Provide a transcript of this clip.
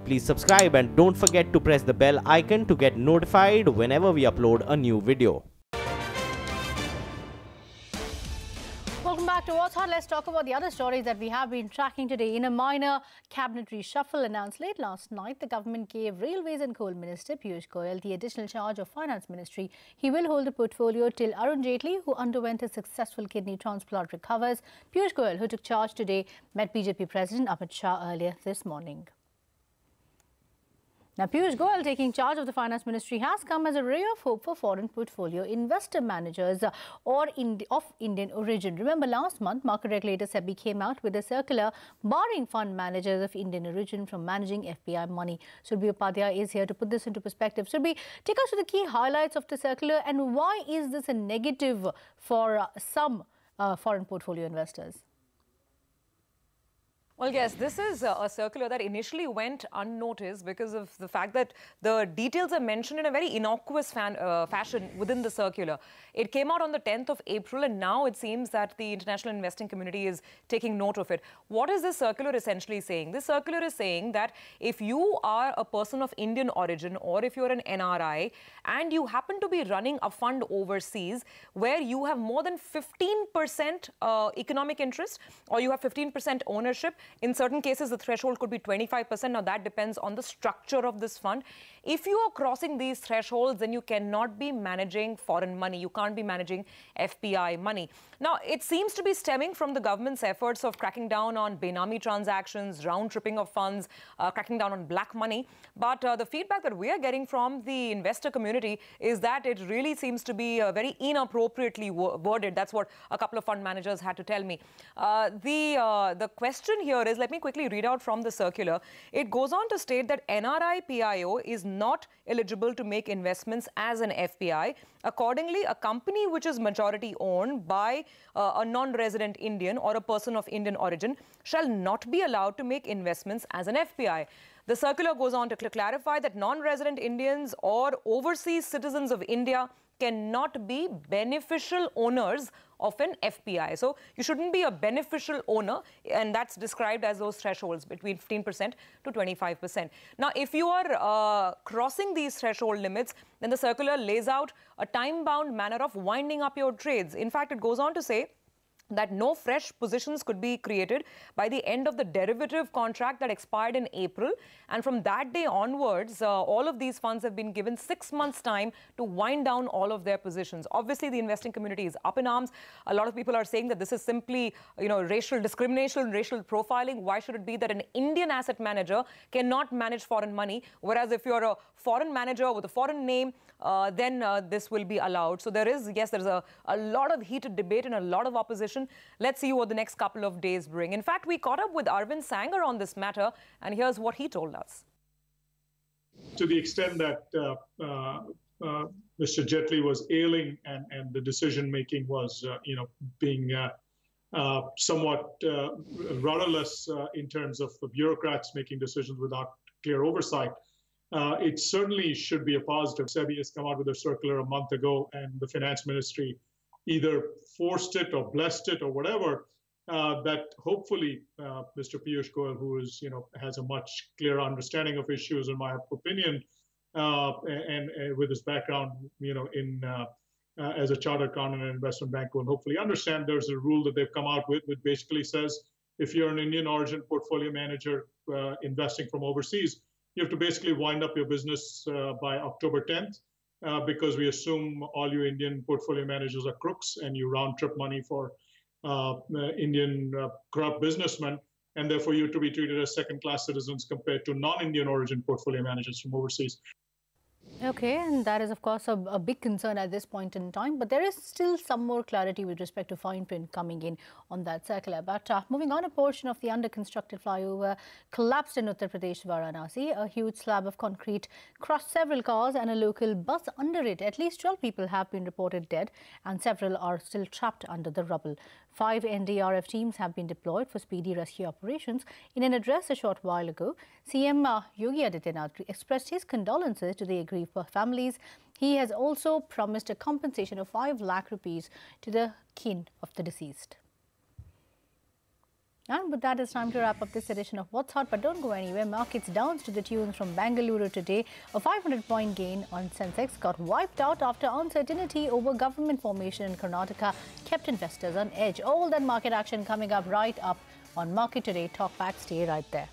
Please subscribe and don't forget to press the bell icon to get notified whenever we upload a new video. Welcome back to What's Hot. Let's talk about the other stories that we have been tracking today. In a minor cabinet reshuffle announced late last night, the government gave Railways and Coal Minister Piyush Goyal the additional charge of Finance Ministry. He will hold the portfolio till Arun Jaitley, who underwent a successful kidney transplant, recovers. Piyush Goyal, who took charge today, met BJP President Amit Shah earlier this morning. Now, Piyush Goyal taking charge of the Finance Ministry has come as a ray of hope for foreign portfolio investor managers of Indian origin. Remember, last month, market regulator SEBI came out with a circular barring fund managers of Indian origin from managing FPI money. Surbhi Upadhyay is here to put this into perspective. Surbhi, take us to the key highlights of the circular and why is this a negative for some foreign portfolio investors? Well, yes, this is a circular that initially went unnoticed because of the fact that the details are mentioned in a very innocuous fashion within the circular. It came out on the 10th of April, and now it seems that the international investing community is taking note of it. What is this circular essentially saying? This circular is saying that if you are a person of Indian origin or if you're an NRI and you happen to be running a fund overseas where you have more than 15% economic interest or you have 15% ownership, in certain cases, the threshold could be 25%. Now, that depends on the structure of this fund. If you are crossing these thresholds, then you cannot be managing foreign money. You can't be managing FPI money. Now, it seems to be stemming from the government's efforts of cracking down on Benami transactions, round-tripping of funds, cracking down on black money. But the feedback that we are getting from the investor community is that it really seems to be very inappropriately worded. That's what a couple of fund managers had to tell me. The question here is, let me quickly read out from the circular. It goes on to state that NRI PIO is not eligible to make investments as an FPI. Accordingly, a company which is majority owned by a non-resident Indian or a person of Indian origin shall not be allowed to make investments as an FPI. The circular goes on to clarify that non-resident Indians or overseas citizens of India cannot be beneficial owners of an FPI. So you shouldn't be a beneficial owner, and that's described as those thresholds between 15% to 25%. Now, if you are crossing these threshold limits, then the circular lays out a time-bound manner of winding up your trades. In fact, it goes on to say that no fresh positions could be created by the end of the derivative contract that expired in April. And from that day onwards, all of these funds have been given 6 months' time to wind down all of their positions. Obviously, the investing community is up in arms. A lot of people are saying that this is simply, racial discrimination, racial profiling. Why should it be that an Indian asset manager cannot manage foreign money, whereas if you're a foreign manager with a foreign name, then this will be allowed. So there's a lot of heated debate and a lot of opposition. Let's see what the next couple of days bring. In fact, we caught up with Arvind Sanger on this matter, and here's what he told us. To the extent that Mr. Jaitley was ailing and the decision-making was, being somewhat rudderless in terms of the bureaucrats making decisions without clear oversight, it certainly should be a positive. SEBI has come out with a circular a month ago, and the finance ministry either forced it or blessed it or whatever, that hopefully Mr. Piyush Goyal, who is, has a much clearer understanding of issues, in my opinion, and with his background, in as a chartered accountant and investment banker, will hopefully understand there's a rule that they've come out with, which basically says if you're an Indian origin portfolio manager investing from overseas, you have to basically wind up your business by October 10th. Because we assume all you Indian portfolio managers are crooks and you round trip money for Indian corrupt businessmen, and therefore you have to be treated as second-class citizens compared to non-Indian origin portfolio managers from overseas. Okay, and that is, of course, a big concern at this point in time. But there is still some more clarity with respect to fine print coming in on that circular. But moving on, a portion of the under-constructed flyover collapsed in Uttar Pradesh, Varanasi. A huge slab of concrete crushed several cars and a local bus under it. At least 12 people have been reported dead and several are still trapped under the rubble. 5 NDRF teams have been deployed for speedy rescue operations. In an address a short while ago, CM Yogi Adityanath expressed his condolences to the aggrieved families. He has also promised a compensation of 5 lakh rupees to the kin of the deceased. And with that, it's time to wrap up this edition of What's Hot. But don't go anywhere. Markets down to the tunes from Bengaluru today. A 500-point gain on Sensex got wiped out after uncertainty over government formation in Karnataka kept investors on edge. All that market action coming up right up on Market Today. Talk back. Stay right there.